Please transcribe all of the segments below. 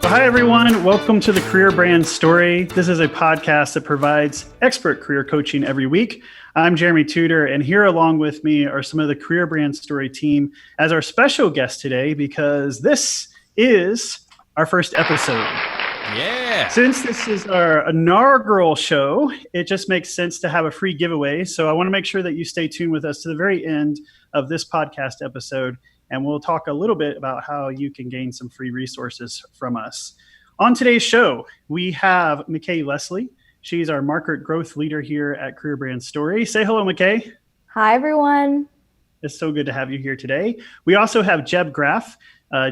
Hi, everyone. Welcome to the Career Brand Story. This is a podcast that provides expert career coaching every week. I'm Jeremy Tudor, and here along with me are some of the Career Brand Story team as our special guest today, because this is our first episode. Yeah. Since this is our inaugural show, it just makes sense to have a free giveaway. So I want to make sure that you stay tuned with us to the very end of this podcast episode, and we'll talk a little bit about how you can gain some free resources from us. On today's show, we have McKay Leslie. She's our market growth leader here at Career Brand Story. Say hello, McKay. Hi, everyone. It's so good to have you here today. We also have Jeb Graff.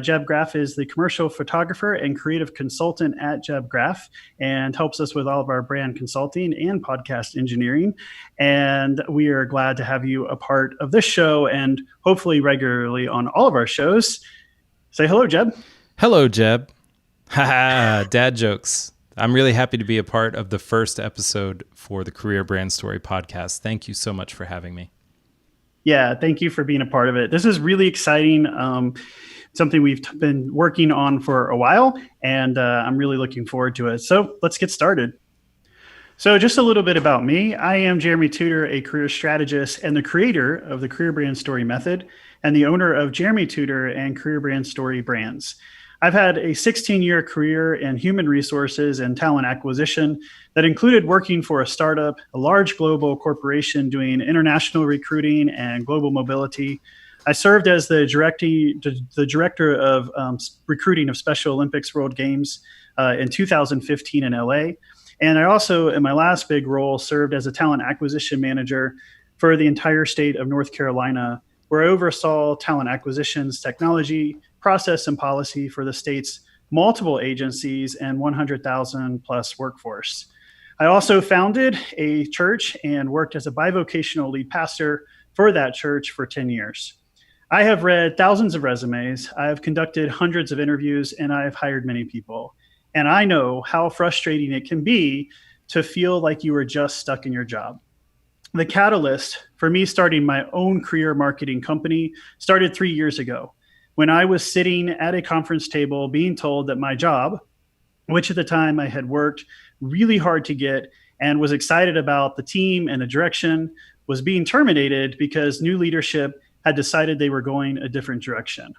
Jeb Graff is the commercial photographer and creative consultant at Jeb Graff and helps us with all of our brand consulting and podcast engineering. And we are glad to have you a part of this show and hopefully regularly on all of our shows. Say hello, Jeb. Hello, Jeb. Haha, dad jokes. I'm really happy to be a part of the first episode for the Career Brand Story podcast. Thank you so much for having me. Yeah, thank you for being a part of it. This is really exciting. Something we've been working on for a while, and I'm really looking forward to it. So let's get started. So just a little bit about me. I am Jeremy Tudor, a career strategist and the creator of the Career Brand Story method and the owner of Jeremy Tudor and Career Brand Story brands. I've had a 16-year career in human resources and talent acquisition that included working for a startup, a large global corporation doing international recruiting and global mobility. I served as the director of recruiting of Special Olympics World Games in 2015 in LA. And I also, in my last big role, served as a talent acquisition manager for the entire state of North Carolina, where I oversaw talent acquisitions, technology, process, and policy for the state's multiple agencies and 100,000 plus workforce. I also founded a church and worked as a bivocational lead pastor for that church for 10 years. I have read thousands of resumes, I have conducted hundreds of interviews, and I have hired many people. And I know how frustrating it can be to feel like you are just stuck in your job. The catalyst for me starting my own career marketing company started 3 years ago, when I was sitting at a conference table being told that my job, which at the time I had worked really hard to get and was excited about the team and the direction, was being terminated because new leadership had decided they were going a different direction.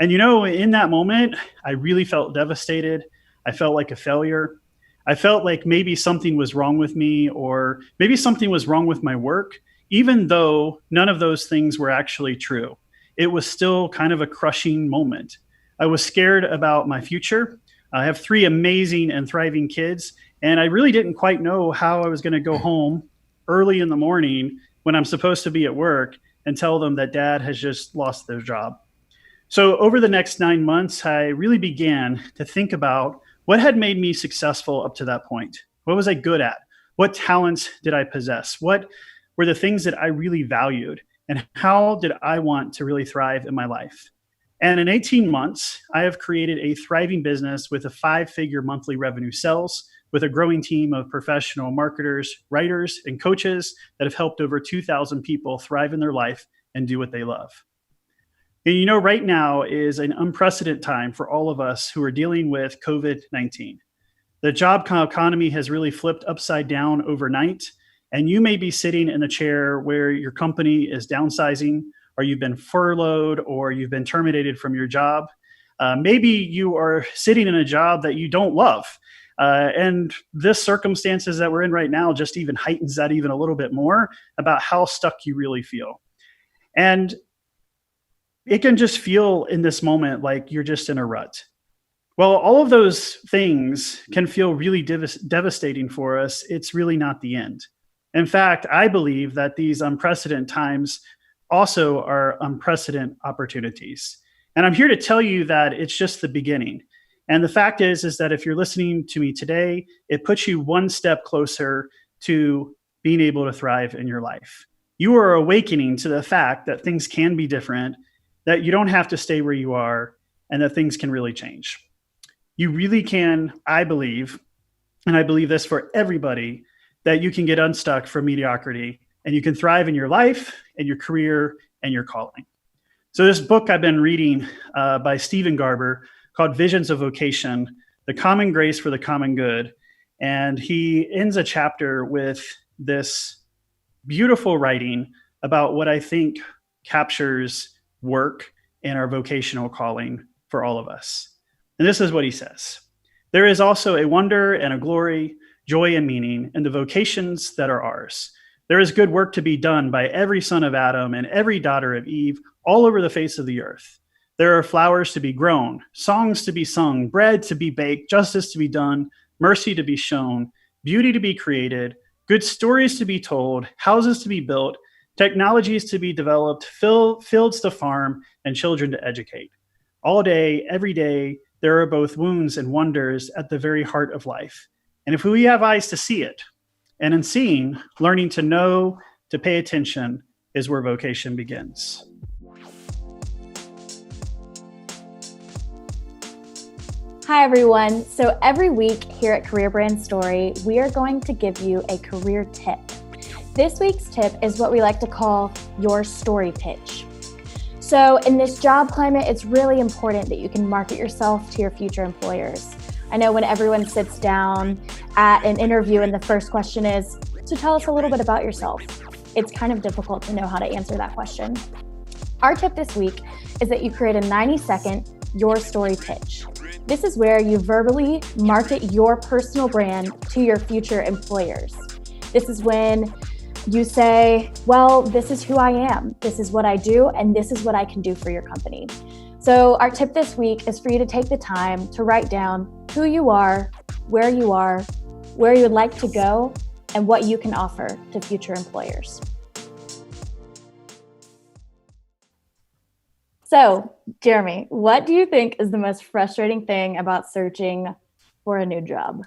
And in that moment, I really felt devastated. I felt like a failure. I felt like maybe something was wrong with me, or maybe something was wrong with my work, even though none of those things were actually true. It was still kind of a crushing moment. I was scared about my future. I have 3 amazing and thriving kids, and I really didn't quite know how I was going to go home early in the morning when I'm supposed to be at work and tell them that dad has just lost their job. So over the next 9 months, I really began to think about what had made me successful up to that point. What was I good at? What talents did I possess? What were the things that I really valued? And how did I want to really thrive in my life? And in 18 months, I have created a thriving business with a 5-figure monthly revenue sales, with a growing team of professional marketers, writers, and coaches that have helped over 2,000 people thrive in their life and do what they love. And right now is an unprecedented time for all of us who are dealing with COVID-19. The job economy has really flipped upside down overnight, and you may be sitting in a chair where your company is downsizing, or you've been furloughed, or you've been terminated from your job. Maybe you are sitting in a job that you don't love. And this circumstances that we're in right now just even heightens that even a little bit more about how stuck you really feel. And it can just feel in this moment like you're just in a rut. Well, all of those things can feel really devastating for us. It's really not the end. In fact, I believe that these unprecedented times also are unprecedented opportunities. And I'm here to tell you that it's just the beginning. And the fact is that if you're listening to me today, it puts you one step closer to being able to thrive in your life. You are awakening to the fact that things can be different, that you don't have to stay where you are, and that things can really change. You really can, I believe, and I believe this for everybody, that you can get unstuck from mediocrity and you can thrive in your life and your career and your calling. So this book I've been reading by Stephen Garber called Visions of Vocation, the Common Grace for the Common Good. And he ends a chapter with this beautiful writing about what I think captures work and our vocational calling for all of us. And this is what he says: there is also a wonder and a glory, joy and meaning in the vocations that are ours. There is good work to be done by every son of Adam and every daughter of Eve all over the face of the earth. There are flowers to be grown, songs to be sung, bread to be baked, justice to be done, mercy to be shown, beauty to be created, good stories to be told, houses to be built, technologies to be developed, fields to farm, and children to educate. All day, every day, there are both wounds and wonders at the very heart of life. And if we have eyes to see it, and in seeing, learning to know, to pay attention, is where vocation begins. Hi, everyone. So every week here at Career Brand Story, we are going to give you a career tip. This week's tip is what we like to call your story pitch. So in this job climate, it's really important that you can market yourself to your future employers. I know when everyone sits down at an interview and the first question is, so tell us a little bit about yourself. It's kind of difficult to know how to answer that question. Our tip this week is that you create a 90-second your story pitch. This is where you verbally market your personal brand to your future employers. This is when you say, well, this is who I am, this is what I do, and this is what I can do for your company. So our tip this week is for you to take the time to write down who you are, where you would like to go, and what you can offer to future employers. So, Jeremy, what do you think is the most frustrating thing about searching for a new job?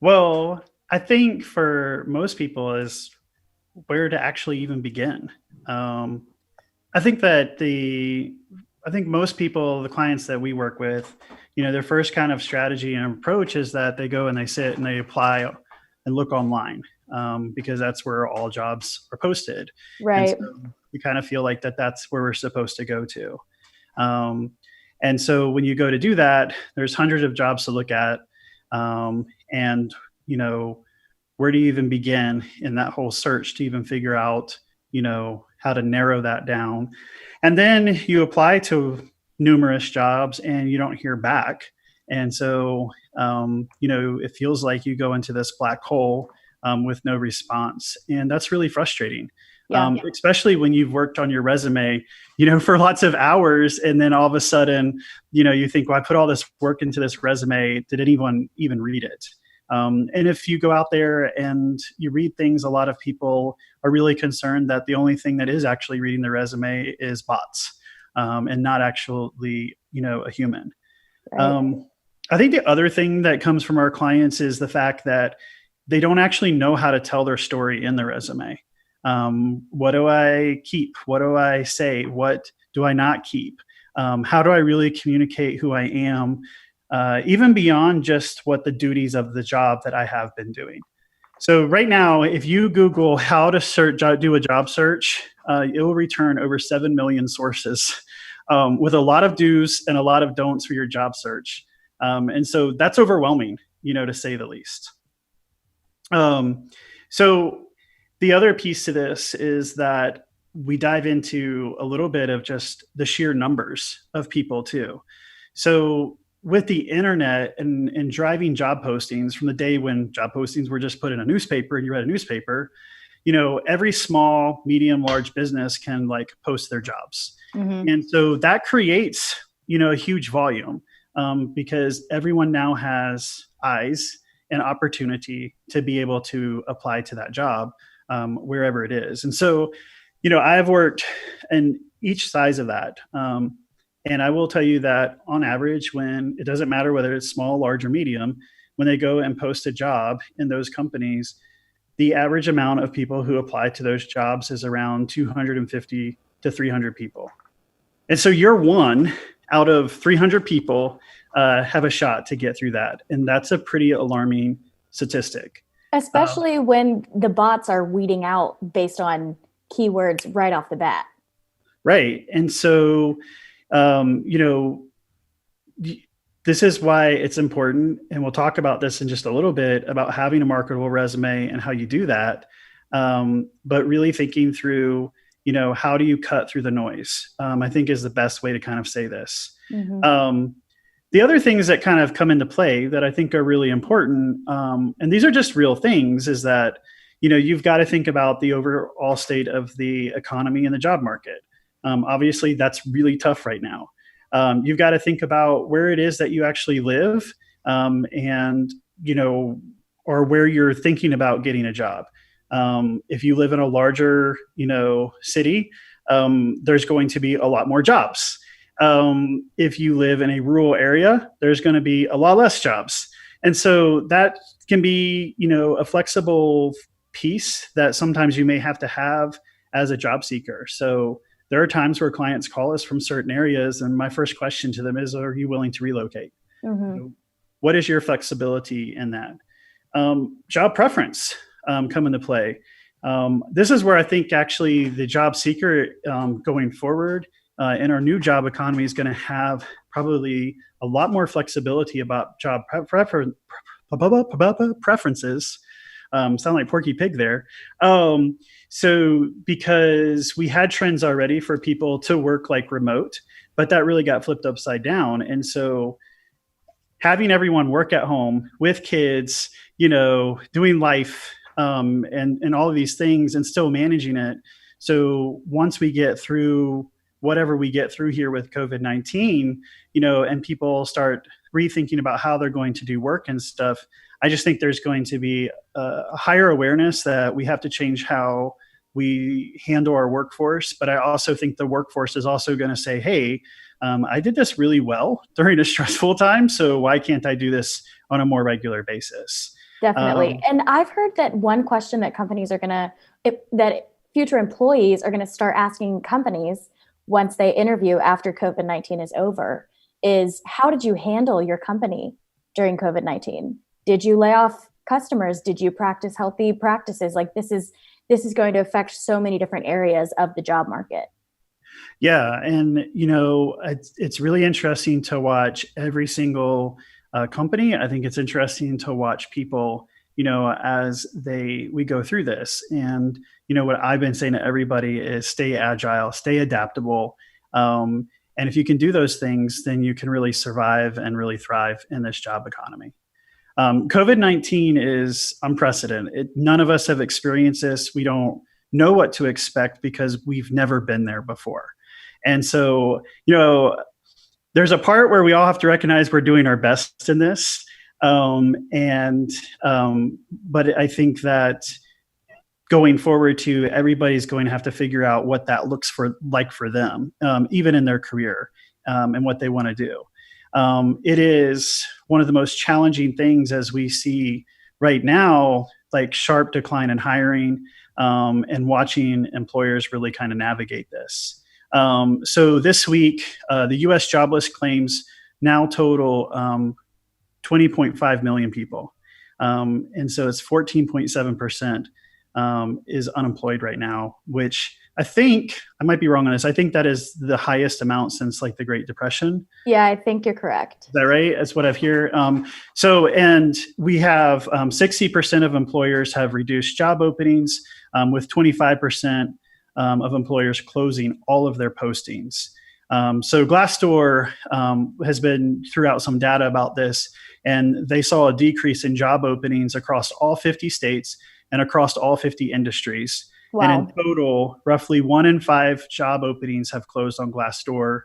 Well, I think for most people is where to actually even begin. I think most people, the clients that we work with, their first kind of strategy and approach is that they go and they sit and they apply and look online, because that's where all jobs are posted. Right. And so we kind of feel like that's where we're supposed to go to. And so when you go to do that, there's hundreds of jobs to look at. And, where do you even begin in that whole search to even figure out, how to narrow that down? And then you apply to numerous jobs and you don't hear back. And so, it feels like you go into this black hole with no response. And that's really frustrating. Yeah. Especially when you've worked on your resume, for lots of hours. And then all of a sudden, you think, well, I put all this work into this resume. Did anyone even read it? And if you go out there and you read things, a lot of people are really concerned that the only thing that is actually reading the resume is bots, and not actually, a human. Right. I think the other thing that comes from our clients is the fact that they don't actually know how to tell their story in the resume. What do I keep? What do I say? What do I not keep? How do I really communicate who I am? Even beyond just what the duties of the job that I have been doing. So right now, if you Google how to do a job search, it will return over 7 million sources, with a lot of do's and a lot of don'ts for your job search. And so that's overwhelming, to say the least. So the other piece to this is that we dive into a little bit of just the sheer numbers of people too. So with the internet and driving job postings from the day when job postings were just put in a newspaper and you read a newspaper, every small, medium, large business can post their jobs. Mm-hmm. And so that creates, a huge volume, because everyone now has eyes and opportunity to be able to apply to that job, wherever it is. And so, I've worked in each size of that. And I will tell you that on average, when it doesn't matter whether it's small, large, or medium, when they go and post a job in those companies, the average amount of people who apply to those jobs is around 250 to 300 people. And so you're one out of 300 people have a shot to get through that. And that's a pretty alarming statistic. Especially when the bots are weeding out based on keywords right off the bat. Right. And so, this is why it's important, and we'll talk about this in just a little bit about having a marketable resume and how you do that. But really thinking through, how do you cut through the noise? I think is the best way to kind of say this. The other things that kind of come into play that I think are really important, and these are just real things, is that you've got to think about the overall state of the economy and the job market. Obviously, that's really tough right now. You've got to think about where it is that you actually live, and or where you're thinking about getting a job. If you live in a larger city, there's going to be a lot more jobs. If you live in a rural area, there's going to be a lot less jobs. And so that can be a flexible piece that sometimes you may have to have as a job seeker. So there are times where clients call us from certain areas, and my first question to them is, are you willing to relocate? What is your flexibility in that? Job preference come into play. This is where I think actually the job seeker going forward in our new job economy is going to have probably a lot more flexibility about job preferences. Sound like Porky Pig there. So because we had trends already for people to work like remote, but that really got flipped upside down. And so having everyone work at home with kids, doing life and all of these things and still managing it. So once we get through whatever we get through here with COVID-19, and people start rethinking about how they're going to do work and stuff, I just think there's going to be a higher awareness that we have to change how we handle our workforce. But I also think the workforce is also going to say, hey, I did this really well during a stressful time, so why can't I do this on a more regular basis? Definitely. And I've heard that one question that that future employees are going to start asking companies once they interview after COVID-19 is over is, how did you handle your company during COVID-19? Did you lay off customers? Did you practice healthy practices? Like this is going to affect so many different areas of the job market. Yeah. And, it's really interesting to watch every single company. I think it's interesting to watch people, as we go through this. And, what I've been saying to everybody is stay agile, stay adaptable. And if you can do those things, then you can really survive and really thrive in this job economy. COVID-19 is unprecedented. None of us have experienced this. We don't know what to expect because we've never been there before. And so, there's a part where we all have to recognize we're doing our best in this. But I think that going forward to everybody's going to have to figure out what that looks like for them, even in their career, and what they want to do. It is one of the most challenging things as we see right now, like sharp decline in hiring, and watching employers really kind of navigate this. So this week, the U.S. jobless claims now total 20.5 million people. And so it's 14.7% is unemployed right now, which I think, I might be wrong on this, I think that is the highest amount since like the Great Depression. Yeah, I think you're correct. Is that right? That's what I've heard. And we have 60% of employers have reduced job openings, with 25% of employers closing all of their postings. So Glassdoor has been threw out some data about this, and they saw a decrease in job openings across all 50 states and across all 50 industries. Wow. And in total, roughly 1 in 5 job openings have closed on Glassdoor's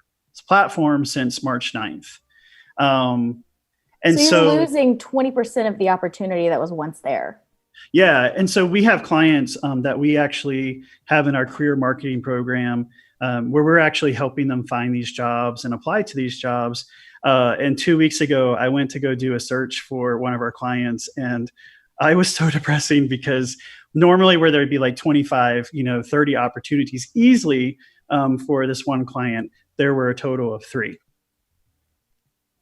platform since March 9th. So you're losing 20% of the opportunity that was once there. Yeah. And so we have clients that we actually have in our career marketing program where we're actually helping them find these jobs and apply to these jobs. And 2 weeks ago, I went to go do a search for one of our clients, and I was so depressing because normally where there'd be like 25, 30 opportunities easily for this one client, there were a total of 3.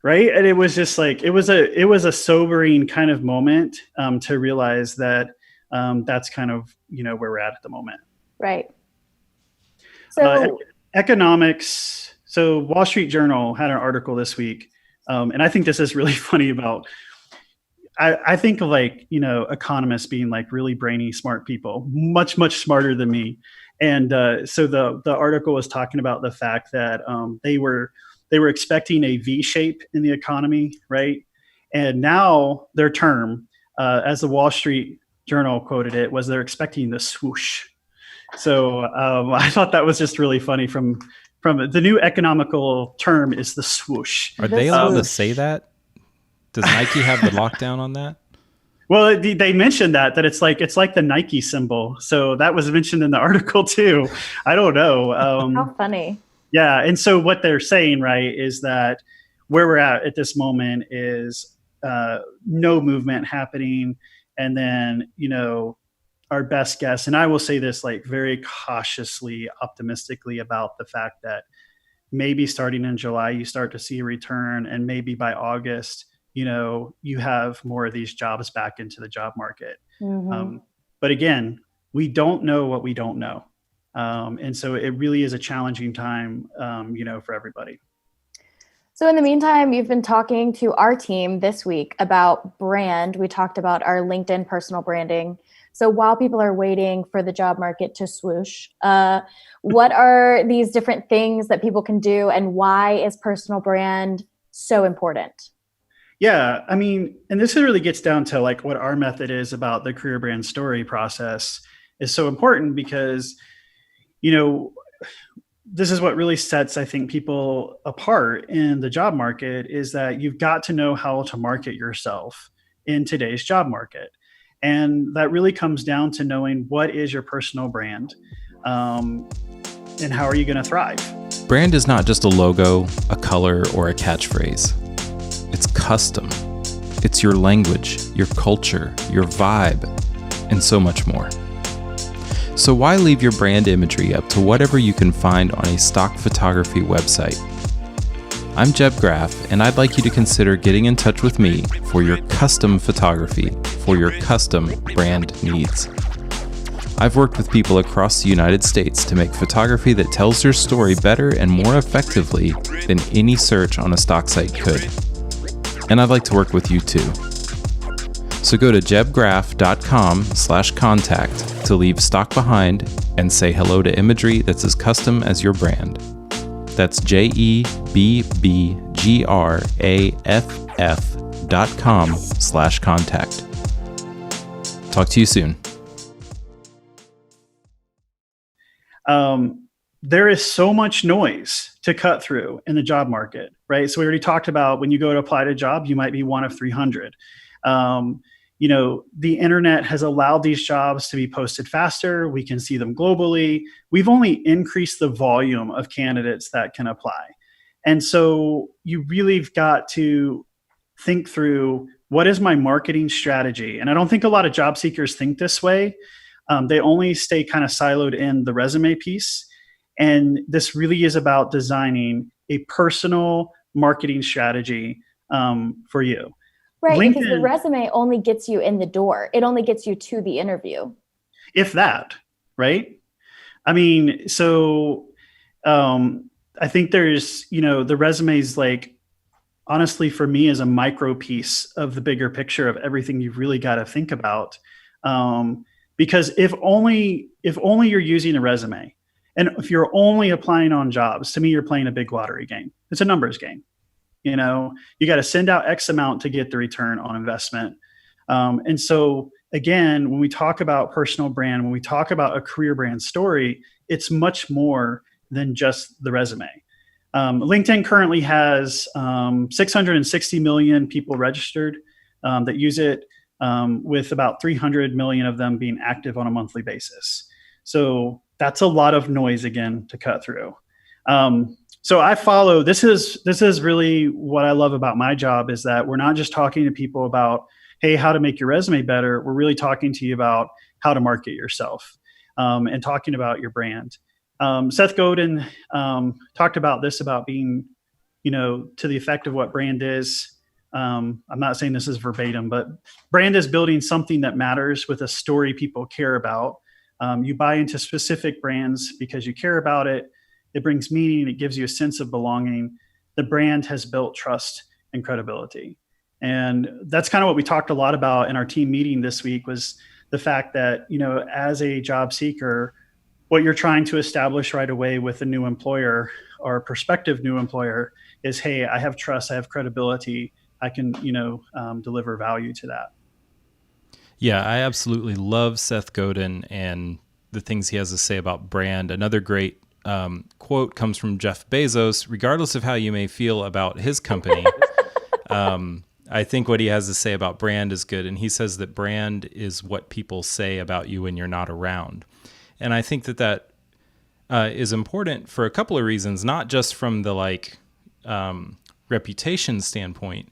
Right. And it was just like, it was a sobering kind of moment to realize that that's kind of, where we're at the moment. Right. So economics. So Wall Street Journal had an article this week And I think this is really funny about, I think of like, economists being like really brainy, smart people, much, much smarter than me. And so the article was talking about the fact that they were expecting a V shape in the economy, right? And now their term, as the Wall Street Journal quoted it, was they're expecting the swoosh. So I thought that was just really funny. From the new economical term is the swoosh. Are they allowed to say that? Does Nike have the lockdown on that? Well, they mentioned that it's like the Nike symbol. So that was mentioned in the article too. I don't know. How funny. Yeah, and so what they're saying, right, is that where we're at this moment is no movement happening, and then our best guess, and I will say this like very cautiously, optimistically about the fact that maybe starting in July you start to see a return, and maybe by August you have more of these jobs back into the job market. Mm-hmm. But again, we don't know what we don't know. And so it really is a challenging time, for everybody. So in the meantime, you've been talking to our team this week about brand. We talked about our LinkedIn personal branding. So while people are waiting for the job market to swoosh, what are these different things that people can do, and why is personal brand so important? Yeah, I mean, and this really gets down to like what our method is about the career brand story process is so important because, this is what really sets, I think, people apart in the job market is that you've got to know how to market yourself in today's job market. And that really comes down to knowing what is your personal brand, and how are you going to thrive. Brand is not just a logo, a color, or a catchphrase. It's custom. It's your language, your culture, your vibe, and so much more. So why leave your brand imagery up to whatever you can find on a stock photography website? I'm Jeb Graff, and I'd like you to consider getting in touch with me for your custom photography for your custom brand needs. I've worked with people across the United States to make photography that tells their story better and more effectively than any search on a stock site could. And I'd like to work with you too. So go to jebgraff.com/contact to leave stock behind and say hello to imagery that's as custom as your brand. That's jebgraff.com/contact. Talk to you soon. There is so much noise to cut through in the job market, right? So we already talked about when you go to apply to a job, you might be one of 300. The internet has allowed these jobs to be posted faster. We can see them globally. We've only increased the volume of candidates that can apply. And so you really have got to think through, what is my marketing strategy? And I don't think a lot of job seekers think this way. They only stay kind of siloed in the resume piece. And this really is about designing a personal marketing strategy for you. Right, LinkedIn, because the resume only gets you in the door. It only gets you to the interview. If that, right? I mean, so I think there's, the resume's like, honestly, for me, is a micro piece of the bigger picture of everything you've really got to think about. Because if only you're using a resume, and if you're only applying on jobs, to me, you're playing a big lottery game. It's a numbers game. You got to send out X amount to get the return on investment. And so again, when we talk about personal brand, when we talk about a career brand story, it's much more than just the resume. LinkedIn currently has 660 million people registered that use it, with about 300 million of them being active on a monthly basis. So that's a lot of noise again to cut through. So I follow, this is really what I love about my job, is that we're not just talking to people about, hey, how to make your resume better. We're really talking to you about how to market yourself, and talking about your brand. Seth Godin talked about this, about being, to the effect of what brand is. I'm not saying this is verbatim, but brand is building something that matters with a story people care about. You buy into specific brands because you care about it. It brings meaning. It gives you a sense of belonging. The brand has built trust and credibility. And that's kind of what we talked a lot about in our team meeting this week, was the fact that, as a job seeker, what you're trying to establish right away with a new employer or prospective new employer is, hey, I have trust, I have credibility, I can, deliver value to that. Yeah, I absolutely love Seth Godin and the things he has to say about brand. Another great quote comes from Jeff Bezos. Regardless of how you may feel about his company, I think what he has to say about brand is good. And he says that brand is what people say about you when you're not around. And I think that is important for a couple of reasons, not just from the reputation standpoint,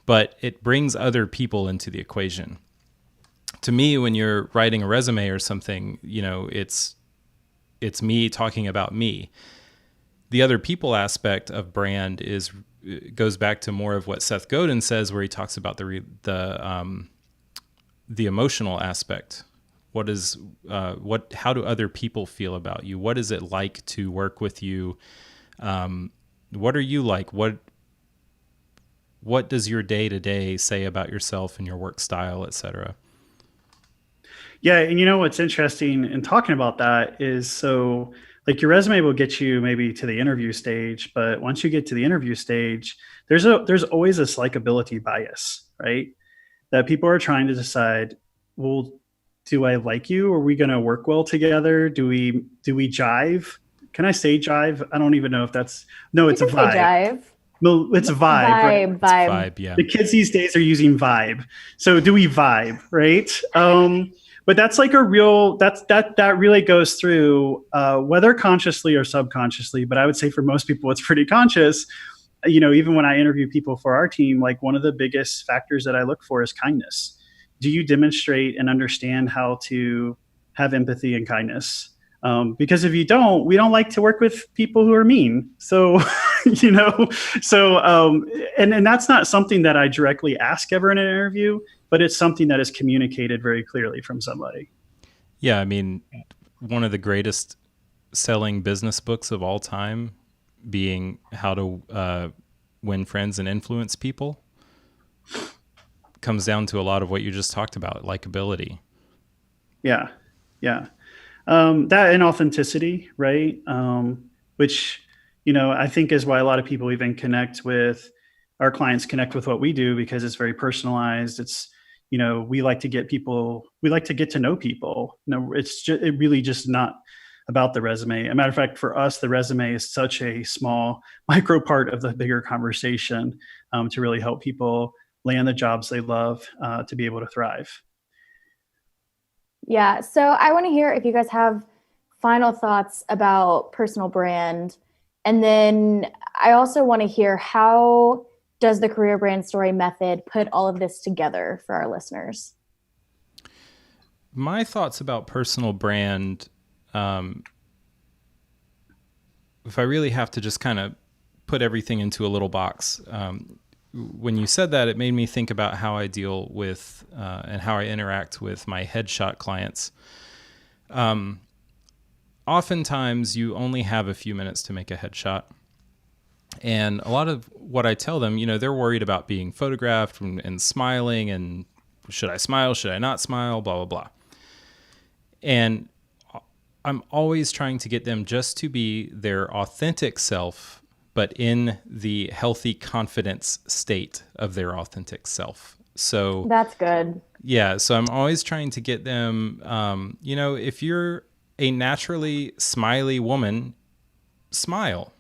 but it brings other people into the equation. To me, when you're writing a resume or something, it's me talking about me. The other people aspect of brand goes back to more of what Seth Godin says, where he talks about the emotional aspect. How do other people feel about you? What is it like to work with you? What are you like? What does your day-to-day say about yourself and your work style, et cetera? Yeah, and what's interesting in talking about that is, so like, your resume will get you maybe to the interview stage, but once you get to the interview stage, there's always this likability bias, right? That people are trying to decide, well, do I like you? Are we going to work well together? Do we jive? Can I say jive? I don't even know if that's, no, it's a vibe. Jive. No, it's a vibe, right? Vibe. It's vibe, yeah. The kids these days are using vibe. So do we vibe, right? But that's like that really goes through, whether consciously or subconsciously, but I would say for most people, it's pretty conscious. Even when I interview people for our team, like, one of the biggest factors that I look for is kindness. Do you demonstrate and understand how to have empathy and kindness? Because if you don't, we don't like to work with people who are mean. So, and that's not something that I directly ask ever in an interview, but it's something that is communicated very clearly from somebody. Yeah, I mean, one of the greatest selling business books of all time being How to Win Friends and Influence People comes down to a lot of what you just talked about, likability. Yeah. That and authenticity, right? Which, I think is why a lot of people even our clients connect with what we do, because it's very personalized. It's, we like to get to know people. It really just not about the resume. As a matter of fact, for us, the resume is such a small micro part of the bigger conversation, to really help people land the jobs they love, to be able to thrive. Yeah. So I want to hear if you guys have final thoughts about personal brand. And then I also want to hear, how does the career brand story method put all of this together for our listeners? My thoughts about personal brand, if I really have to just kind of put everything into a little box, when you said that, it made me think about how I deal with and how I interact with my headshot clients. Oftentimes, you only have a few minutes to make a headshot. And a lot of what I tell them, they're worried about being photographed and smiling, and should I smile? Should I not smile? Blah, blah, blah. And I'm always trying to get them just to be their authentic self, but in the healthy confidence state of their authentic self. So that's good. Yeah. So I'm always trying to get them, if you're a naturally smiley woman, smile.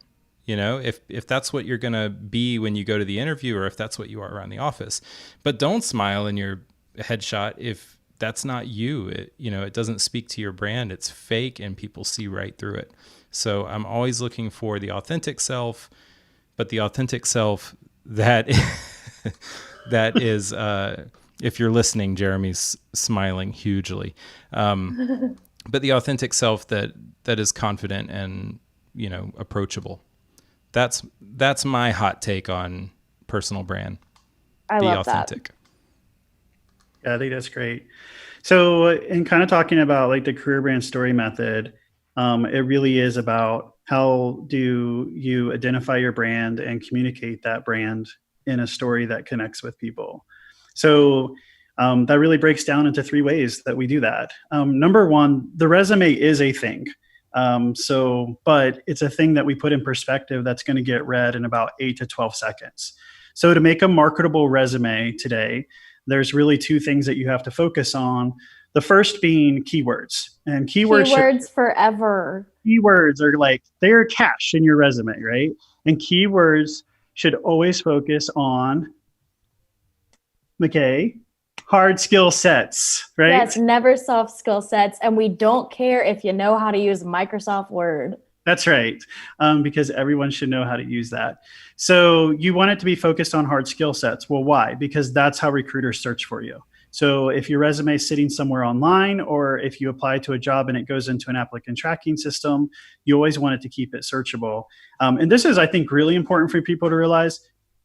If that's what you're going to be when you go to the interview, or if that's what you are around the office. But don't smile in your headshot if that's not you. It doesn't speak to your brand. It's fake, and people see right through it. So I'm always looking for the authentic self, but the authentic self that is, if you're listening, Jeremy's smiling hugely. But the authentic self that is confident and, approachable. That's my hot take on personal brand. Be love authentic. That. Yeah, I think that's great. So, in kind of talking about like the career brand story method, it really is about, how do you identify your brand and communicate that brand in a story that connects with people. So that really breaks down into three ways that we do that. Number one, the resume is a thing. But it's a thing that we put in perspective that's going to get read in about 8 to 12 seconds. So to make a marketable resume today, there's really two things that you have to focus on. The first being keywords. And keywords forever. Keywords are like, they're cash in your resume, right? And keywords should always focus on, okay, hard skill sets, right? Yes, never soft skill sets. And we don't care if you know how to use Microsoft Word. That's right, because everyone should know how to use that. So you want it to be focused on hard skill sets. Well, why? Because that's how recruiters search for you. So if your resume is sitting somewhere online, or if you apply to a job and it goes into an applicant tracking system, you always want it to keep it searchable. And this is, I think, really important for people to realize.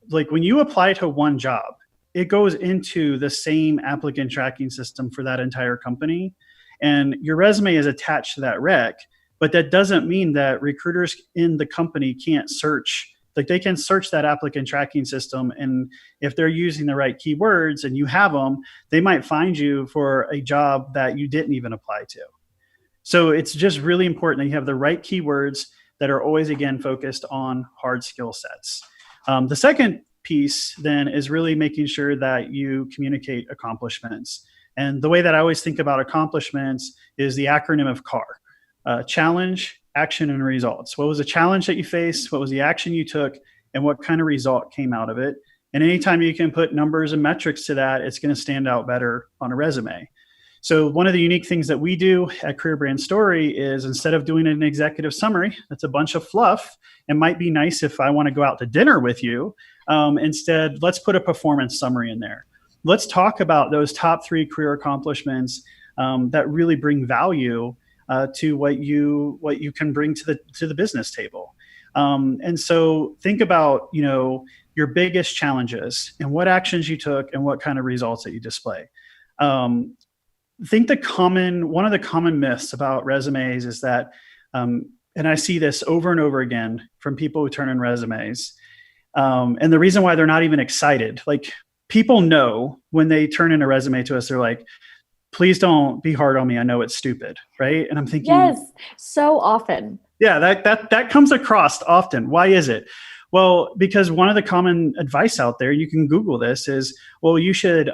Like when you apply to one job, it goes into the same applicant tracking system for that entire company. And your resume is attached to that rec, but that doesn't mean that recruiters in the company can't search. Like they can search that applicant tracking system, and if they're using the right keywords and you have them, they might find you for a job that you didn't even apply to. So it's just really important that you have the right keywords that are always, again, focused on hard skill sets. The second piece then is really making sure that you communicate accomplishments. And the way that I always think about accomplishments is the acronym of CAR. Challenge, action, and results. What was the challenge that you faced? What was the action you took? And what kind of result came out of it? And anytime you can put numbers and metrics to that, it's going to stand out better on a resume. So one of the unique things that we do at Career Brand Story is, instead of doing an executive summary, that's a bunch of fluff and might be nice if I want to go out to dinner with you. Instead, let's put a performance summary in there. Let's talk about those top 3 career accomplishments that really bring value to what you can bring to the business table. And so think about, your biggest challenges and what actions you took and what kind of results that you display. Think one of the common myths about resumes is that, and I see this over and over again from people who turn in resumes, and the reason why they're not even excited, like people know when they turn in a resume to us, they're like, please don't be hard on me. I know it's stupid, right? And I'm thinking, yes, so often. Yeah, that comes across often. Why is it? Well, because one of the common advice out there, you can Google this, is, well, you should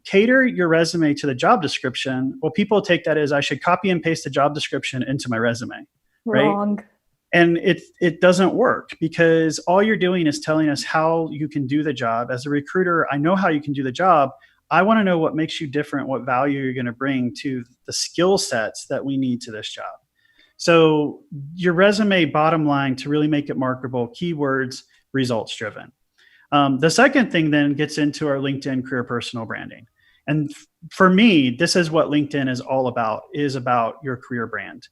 cater your resume to the job description. Well, people take that as I should copy and paste the job description into my resume. Wrong. Right? And it doesn't work, because all you're doing is telling us how you can do the job. As a recruiter, I know how you can do the job. I want to know what makes you different, what value you're going to bring to the skill sets that we need to this job. So your resume, bottom line, to really make it marketable, keywords, results driven. The second thing then gets into our LinkedIn career personal branding. And for me, this is what LinkedIn is all about, is about your career brand.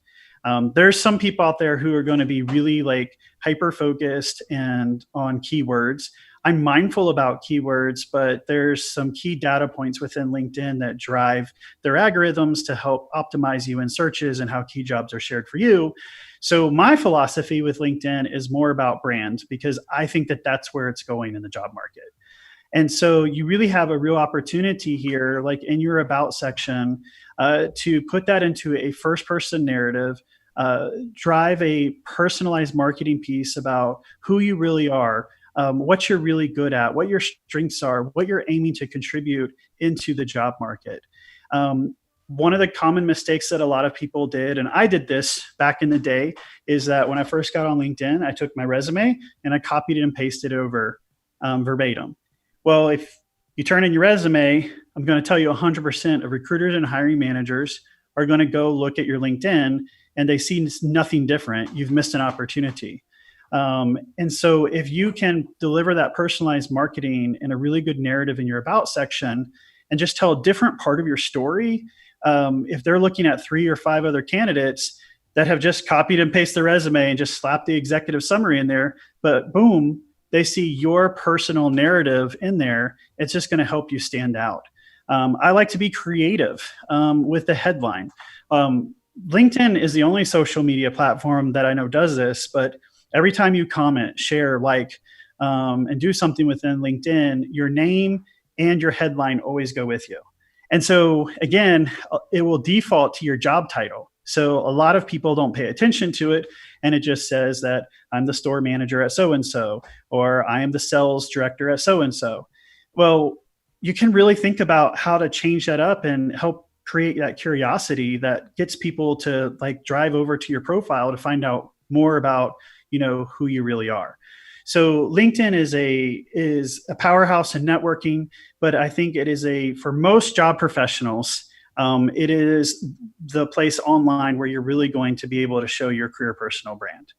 There's some people out there who are going to be really like hyper focused and on keywords. I'm mindful about keywords, but there's some key data points within LinkedIn that drive their algorithms to help optimize you in searches and how key jobs are shared for you. So my philosophy with LinkedIn is more about brand, because I think that that's where it's going in the job market. And so you really have a real opportunity here, like in your about section, to put that into a first person narrative, drive a personalized marketing piece about who you really are, what you're really good at, what your strengths are, what you're aiming to contribute into the job market. One of the common mistakes that a lot of people did, and I did this back in the day, is that when I first got on LinkedIn, I took my resume and I copied it and pasted it over verbatim. Well, if you turn in your resume, I'm going to tell you 100% of recruiters and hiring managers are going to go look at your LinkedIn and they see nothing different. You've missed an opportunity. And so if you can deliver that personalized marketing in a really good narrative in your about section and just tell a different part of your story, if they're looking at 3 or 5 other candidates that have just copied and pasted the resume and just slapped the executive summary in there, but boom, they see your personal narrative in there, it's just going to help you stand out. I like to be creative with the headline. LinkedIn is the only social media platform that I know does this, but every time you comment, share, like, and do something within LinkedIn, your name and your headline always go with you. And so again, it will default to your job title. So a lot of people don't pay attention to it, and it just says that I'm the store manager at so-and-so, or I am the sales director at so-and-so. Well, you can really think about how to change that up and help create that curiosity that gets people to like drive over to your profile to find out more about, who you really are. So LinkedIn is a powerhouse in networking, but I think it is for most job professionals, it is the place online where you're really going to be able to show your career personal brand.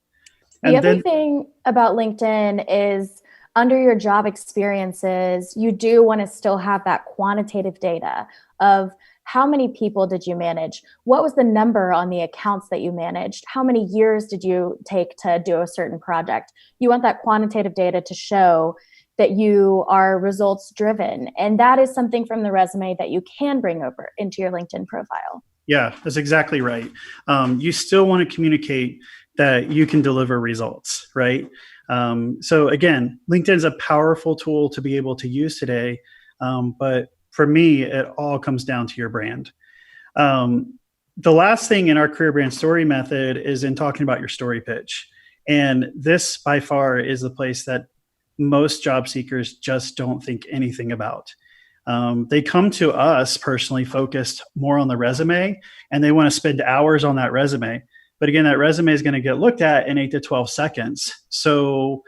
And the other thing about LinkedIn is under your job experiences, you do want to still have that quantitative data of how many people did you manage? What was the number on the accounts that you managed? How many years did you take to do a certain project? You want that quantitative data to show that you are results driven. And that is something from the resume that you can bring over into your LinkedIn profile. Yeah, that's exactly right. You still want to communicate that you can deliver results, right? So again, LinkedIn is a powerful tool to be able to use today. But for me, it all comes down to your brand. The last thing in our career brand story method is in talking about your story pitch. And this by far is the place that most job seekers just don't think anything about. They come to us personally focused more on the resume, and they want to spend hours on that resume. But again, that resume is going to get looked at in 8 to 12 seconds. So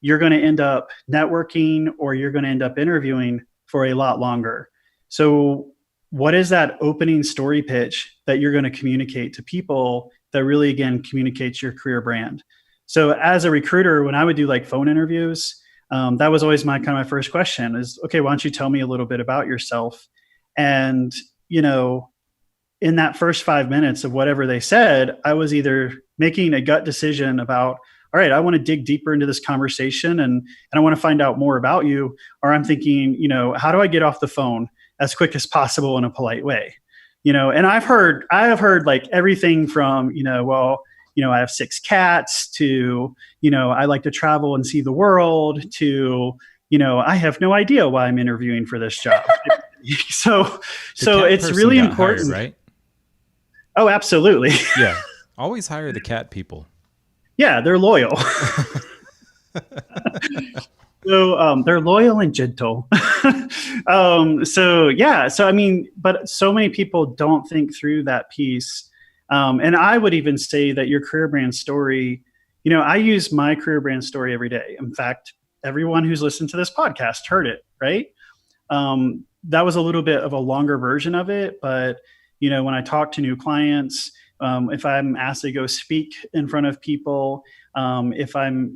you're going to end up networking, or you're going to end up interviewing for a lot longer. So what is that opening story pitch that you're going to communicate to people that really, again, communicates your career brand? So as a recruiter, when I would do like phone interviews, that was always my first question is, okay, why don't you tell me a little bit about yourself? And, in that first 5 minutes of whatever they said, I was either making a gut decision about, all right, I want to dig deeper into this conversation and I want to find out more about you. Or I'm thinking, how do I get off the phone as quick as possible in a polite way? And I have heard like everything from, I have 6 cats to, I like to travel and see the world to, I have no idea why I'm interviewing for this job. so it's really important, hired, right? Oh, absolutely. Yeah. Always hire the cat people. Yeah, they're loyal. So they're loyal and gentle. But so many people don't think through that piece. And I would even say that your career brand story, I use my career brand story every day. In fact, everyone who's listened to this podcast heard it, right? That was a little bit of a longer version of it, but when I talk to new clients, if I'm asked to go speak in front of people, if I'm,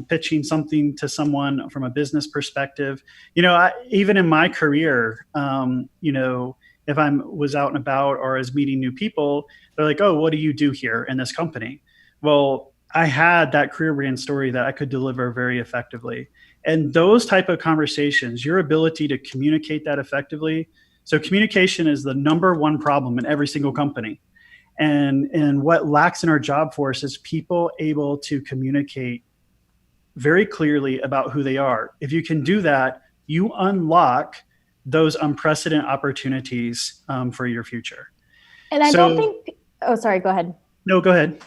pitching something to someone from a business perspective, even in my career, if I was out and about or was meeting new people, they're like, oh, what do you do here in this company? Well, I had that career brand story that I could deliver very effectively. And those type of conversations, your ability to communicate that effectively. So communication is the number one problem in every single company. And what lacks in our job force is people able to communicate very clearly about who they are. If you can do that, you unlock those unprecedented opportunities for your future. And I don't think, sorry, go ahead. No, go ahead.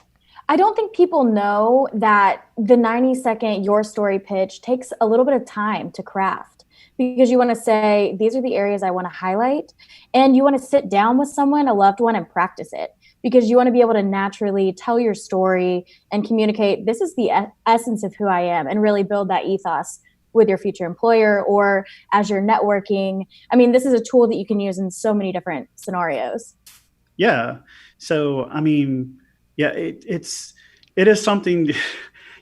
I don't think people know that the 90-second your story pitch takes a little bit of time to craft, because you want to say, these are the areas I want to highlight. And you want to sit down with someone, a loved one, and practice it, because you want to be able to naturally tell your story and communicate, this is the essence of who I am, and really build that ethos with your future employer or as you're networking. I mean, this is a tool that you can use in so many different scenarios. Yeah. So, it is something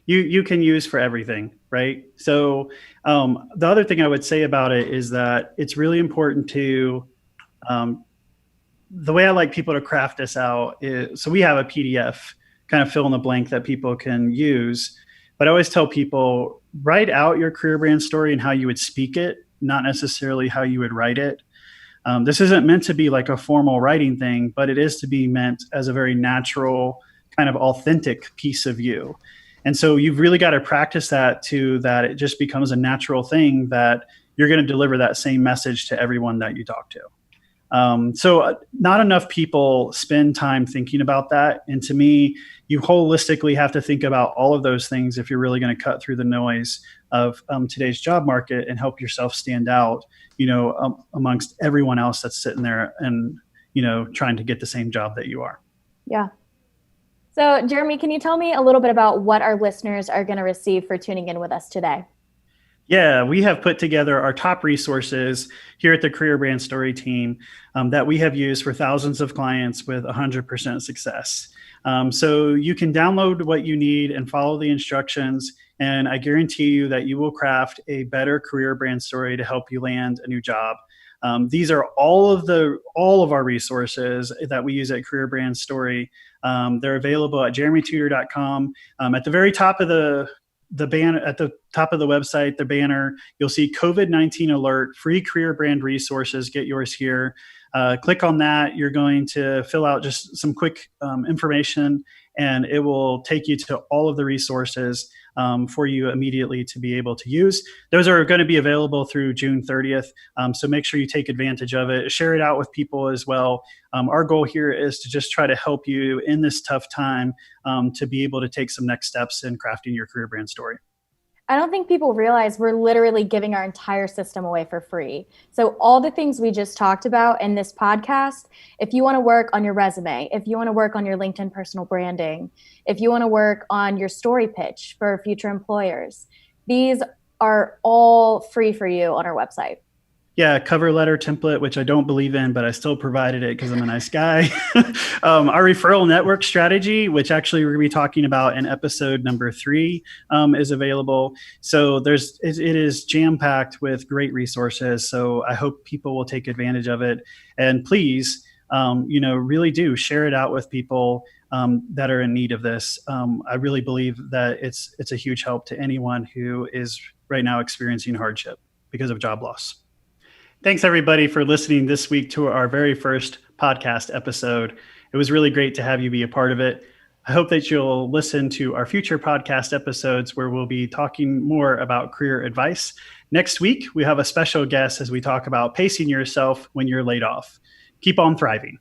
you can use for everything, right? So the other thing I would say about it is that it's really important to, the way I like people to craft this out is, so we have a PDF kind of fill in the blank that people can use, but I always tell people, write out your career brand story and how you would speak it, not necessarily how you would write it. This isn't meant to be like a formal writing thing, but it is to be meant as a very natural, kind of authentic piece of you. And so you've really got to practice that to that it just becomes a natural thing that you're going to deliver that same message to everyone that you talk to. So not enough people spend time thinking about that. And to me, you holistically have to think about all of those things if you're really going to cut through the noise of today's job market and help yourself stand out, amongst everyone else that's sitting there and, trying to get the same job that you are. Yeah. So Jeremy, can you tell me a little bit about what our listeners are going to receive for tuning in with us today? Yeah, we have put together our top resources here at the Career Brand Story team that we have used for thousands of clients with 100% success. So you can download what you need and follow the instructions, and I guarantee you that you will craft a better career brand story to help you land a new job. These are all of our resources that we use at Career Brand Story. They're available at jeremytudor.com. At the very top of the banner, at the top of the website, the banner, you'll see COVID-19 alert, free career brand resources. Get yours here. Click on that. You're going to fill out just some quick information, and it will take you to all of the resources for you immediately to be able to use. Those are going to be available through June 30th. So make sure you take advantage of it. Share it out with people as well. Our goal here is to just try to help you in this tough time to be able to take some next steps in crafting your career brand story. I don't think people realize we're literally giving our entire system away for free. So all the things we just talked about in this podcast, if you want to work on your resume, if you want to work on your LinkedIn personal branding, if you want to work on your story pitch for future employers, these are all free for you on our website. Yeah, cover letter template, which I don't believe in, but I still provided it because I'm a nice guy. Our referral network strategy, which actually we're going to be talking about in episode number 3, is available. So it is jam-packed with great resources. So I hope people will take advantage of it. And please, really do share it out with people that are in need of this. I really believe that it's a huge help to anyone who is right now experiencing hardship because of job loss. Thanks, everybody, for listening this week to our very first podcast episode. It was really great to have you be a part of it. I hope that you'll listen to our future podcast episodes where we'll be talking more about career advice. Next week, we have a special guest as we talk about pacing yourself when you're laid off. Keep on thriving.